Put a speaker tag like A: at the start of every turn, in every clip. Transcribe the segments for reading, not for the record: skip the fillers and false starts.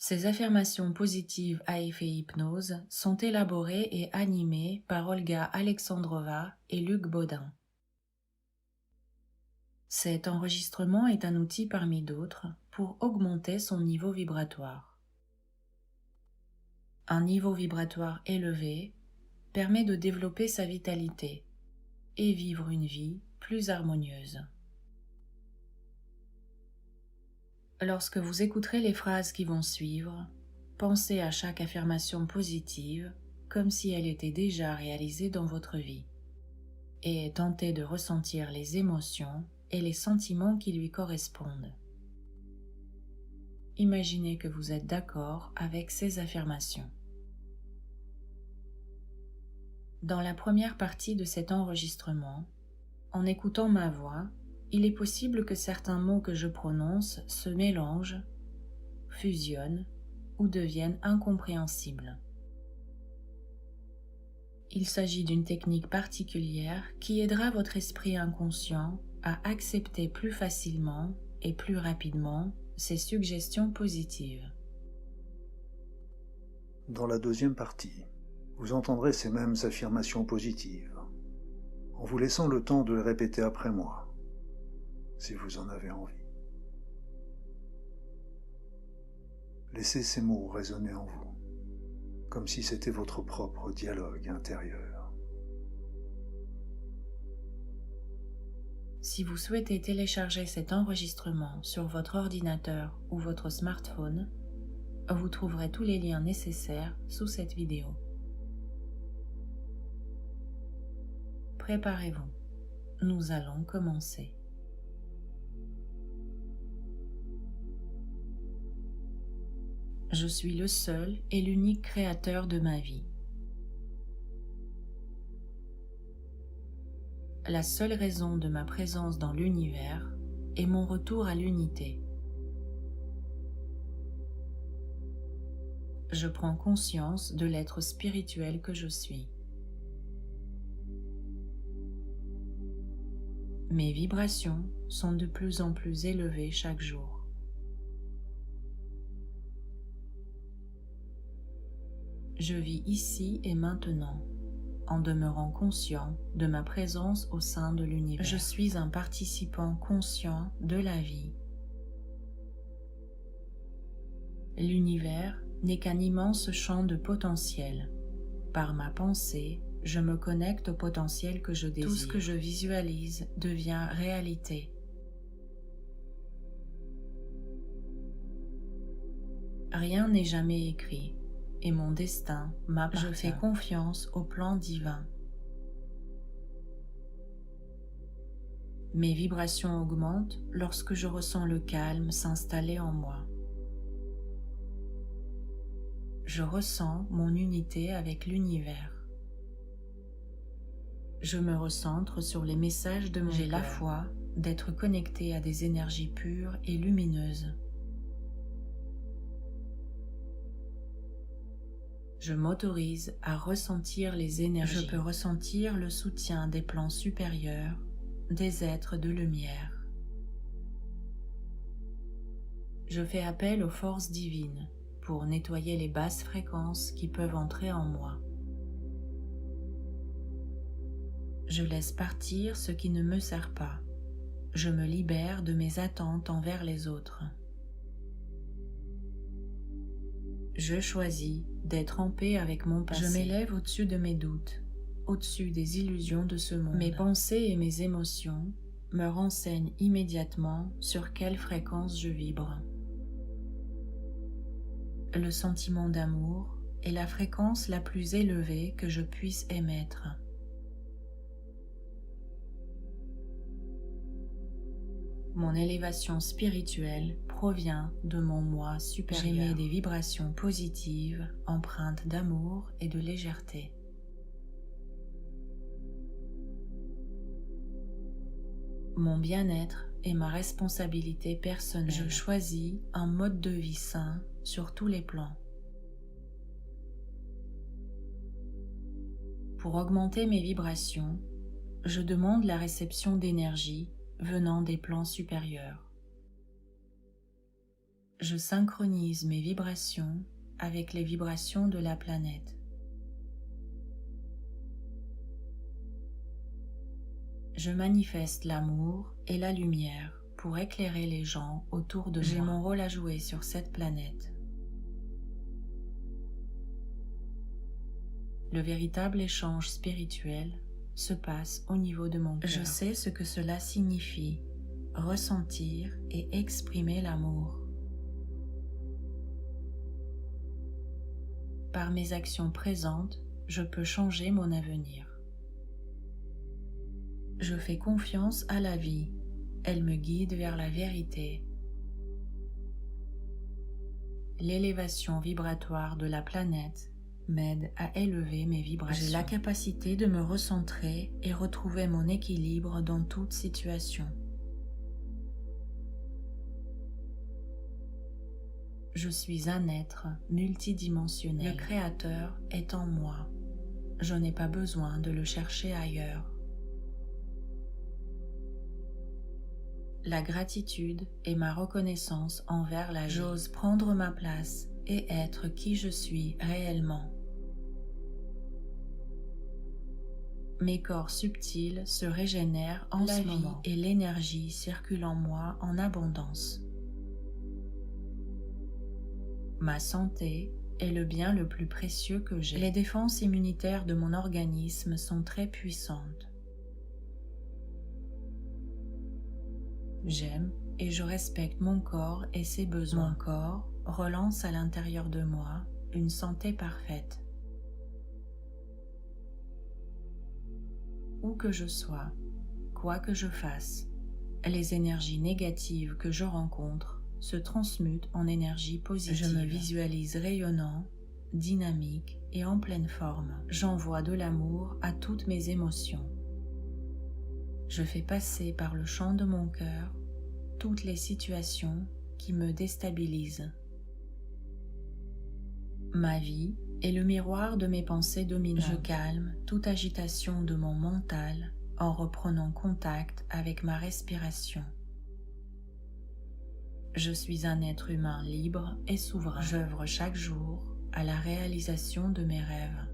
A: Ces affirmations positives à effet hypnose sont élaborées et animées par Olga Alexandrova et Luc Baudin. Cet enregistrement est un outil parmi d'autres pour augmenter son niveau vibratoire. Un niveau vibratoire élevé permet de développer sa vitalité et vivre une vie plus harmonieuse. Lorsque vous écouterez les phrases qui vont suivre, pensez à chaque affirmation positive comme si elle était déjà réalisée dans votre vie et tentez de ressentir les émotions et les sentiments qui lui correspondent. Imaginez que vous êtes d'accord avec ces affirmations. Dans la première partie de cet enregistrement, en écoutant ma voix, il est possible que certains mots que je prononce se mélangent, fusionnent ou deviennent incompréhensibles. Il s'agit d'une technique particulière qui aidera votre esprit inconscient à accepter plus facilement et plus rapidement ces suggestions positives.
B: Dans la deuxième partie, vous entendrez ces mêmes affirmations positives, en vous laissant le temps de les répéter après moi, si vous en avez envie. Laissez ces mots résonner en vous, comme si c'était votre propre dialogue intérieur.
A: Si vous souhaitez télécharger cet enregistrement sur votre ordinateur ou votre smartphone, vous trouverez tous les liens nécessaires sous cette vidéo. Préparez-vous, nous allons commencer. Je suis le seul et l'unique créateur de ma vie. La seule raison de ma présence dans l'univers est mon retour à l'unité. Je prends conscience de l'être spirituel que je suis. Mes vibrations sont de plus en plus élevées chaque jour. Je vis ici et maintenant, en demeurant conscient de ma présence au sein de l'univers. Je suis un participant conscient de la vie. L'univers n'est qu'un immense champ de potentiel. Par ma pensée, je me connecte au potentiel que je désire. Tout ce que je visualise devient réalité. Rien n'est jamais écrit, et mon destin m'appartient. Je fais confiance au plan divin. Mes vibrations augmentent lorsque je ressens le calme s'installer en moi. Je ressens mon unité avec l'univers. Je me recentre sur les messages de mon cœur. J'ai la foi d'être connecté à des énergies pures et lumineuses. Je m'autorise à ressentir les énergies. Je peux ressentir le soutien des plans supérieurs, des êtres de lumière. Je fais appel aux forces divines pour nettoyer les basses fréquences qui peuvent entrer en moi. Je laisse partir ce qui ne me sert pas. Je me libère de mes attentes envers les autres. Je choisis d'être en paix avec mon passé. Je m'élève au-dessus de mes doutes, au-dessus des illusions de ce monde. Mes pensées et mes émotions me renseignent immédiatement sur quelle fréquence je vibre. Le sentiment d'amour est la fréquence la plus élevée que je puisse émettre. Mon élévation spirituelle provient de mon moi supérieur. J'émets des vibrations positives, empreintes d'amour et de légèreté. Mon bien-être est ma responsabilité personnelle. Je choisis un mode de vie sain sur tous les plans. Pour augmenter mes vibrations, je demande la réception d'énergie venant des plans supérieurs. Je synchronise mes vibrations avec les vibrations de la planète. Je manifeste l'amour et la lumière pour éclairer les gens autour de moi. J'ai mon rôle à jouer sur cette planète. Le véritable échange spirituel se passe au niveau de mon cœur. Je sais ce que cela signifie, ressentir et exprimer l'amour. Par mes actions présentes, je peux changer mon avenir. Je fais confiance à la vie, elle me guide vers la vérité. L'élévation vibratoire de la planète m'aide à élever mes vibrations. J'ai la capacité de me recentrer et retrouver mon équilibre dans toute situation. Je suis un être multidimensionnel. Le Créateur est en moi. Je n'ai pas besoin de le chercher ailleurs. La gratitude est ma reconnaissance envers la vie. J'ose prendre ma place et être qui je suis réellement. Mes corps subtils se régénèrent en ce moment et l'énergie circule en moi en abondance. Ma santé est le bien le plus précieux que j'ai. Les défenses immunitaires de mon organisme sont très puissantes. J'aime et je respecte mon corps et ses besoins. Mon corps relance à l'intérieur de moi une santé parfaite. Où que je sois, quoi que je fasse, les énergies négatives que je rencontre se transmutent en énergie positive. Je me visualise rayonnant, dynamique et en pleine forme. J'envoie de l'amour à toutes mes émotions. Je fais passer par le champ de mon cœur toutes les situations qui me déstabilisent. Ma vie est le miroir de mes pensées dominantes. Je calme toute agitation de mon mental en reprenant contact avec ma respiration. Je suis un être humain libre et souverain. J'œuvre chaque jour à la réalisation de mes rêves.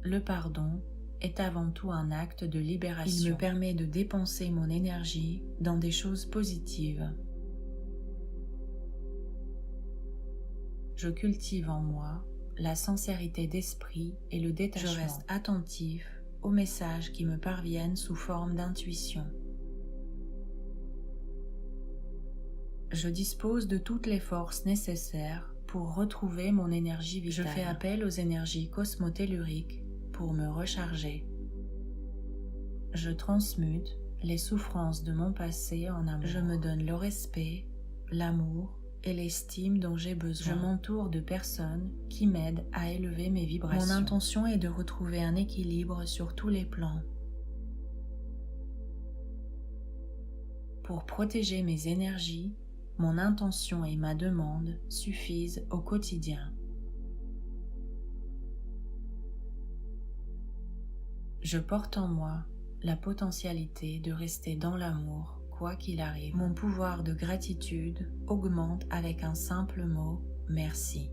A: Le pardon est avant tout un acte de libération. Il me permet de dépenser mon énergie dans des choses positives. Je cultive en moi la sincérité d'esprit et le détachement. Je reste attentif aux messages qui me parviennent sous forme d'intuition. Je dispose de toutes les forces nécessaires pour retrouver mon énergie vitale. Je fais appel aux énergies cosmotelluriques pour me recharger. Je transmute les souffrances de mon passé en amour. Je me donne le respect, l'amour et l'estime dont j'ai besoin. Je m'entoure de personnes qui m'aident à élever mes vibrations. Mon intention est de retrouver un équilibre sur tous les plans. Pour protéger mes énergies, mon intention et ma demande suffisent au quotidien. Je porte en moi la potentialité de rester dans l'amour, quoi qu'il arrive. Mon pouvoir de gratitude augmente avec un simple mot « merci ».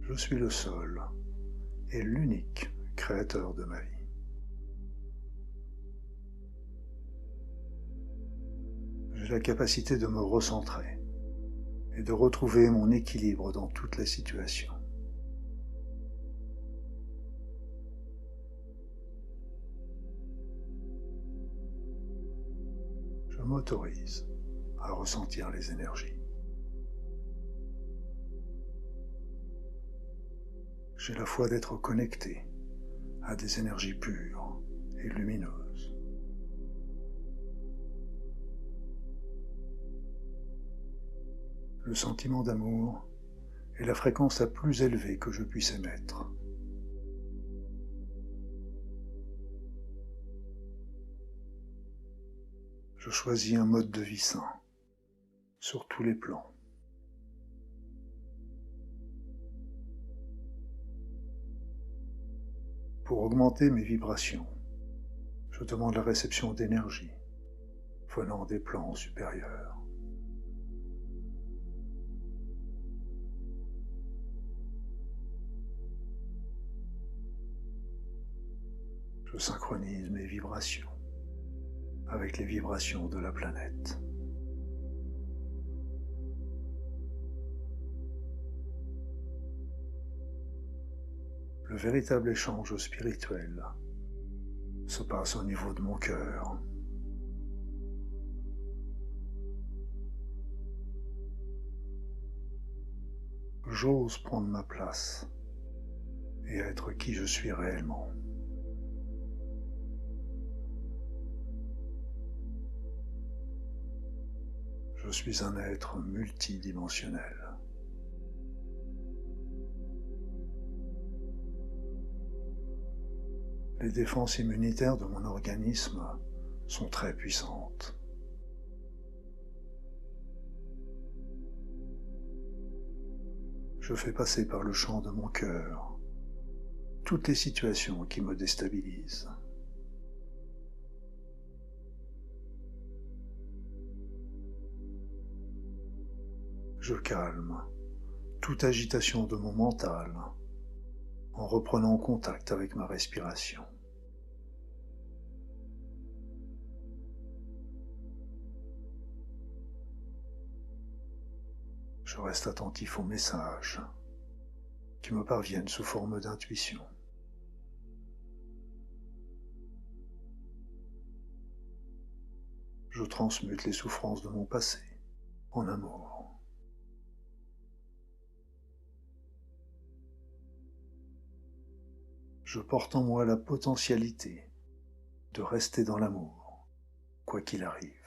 B: Je suis le seul et l'unique créateur de ma vie. J'ai la capacité de me recentrer et de retrouver mon équilibre dans toutes les situations. Je m'autorise à ressentir les énergies. J'ai la foi d'être connecté à des énergies pures et lumineuses. Le sentiment d'amour est la fréquence la plus élevée que je puisse émettre. Je choisis un mode de vie sain, sur tous les plans. Pour augmenter mes vibrations, je demande la réception d'énergie venant des plans supérieurs. Je synchronise mes vibrations avec les vibrations de la planète. Le véritable échange spirituel se passe au niveau de mon cœur. J'ose prendre ma place et être qui je suis réellement. Je suis un être multidimensionnel. Les défenses immunitaires de mon organisme sont très puissantes. Je fais passer par le champ de mon cœur toutes les situations qui me déstabilisent. Je calme toute agitation de mon mental en reprenant contact avec ma respiration. Je reste attentif aux messages qui me parviennent sous forme d'intuition. Je transmute les souffrances de mon passé en amour. Je porte en moi la potentialité de rester dans l'amour, quoi qu'il arrive.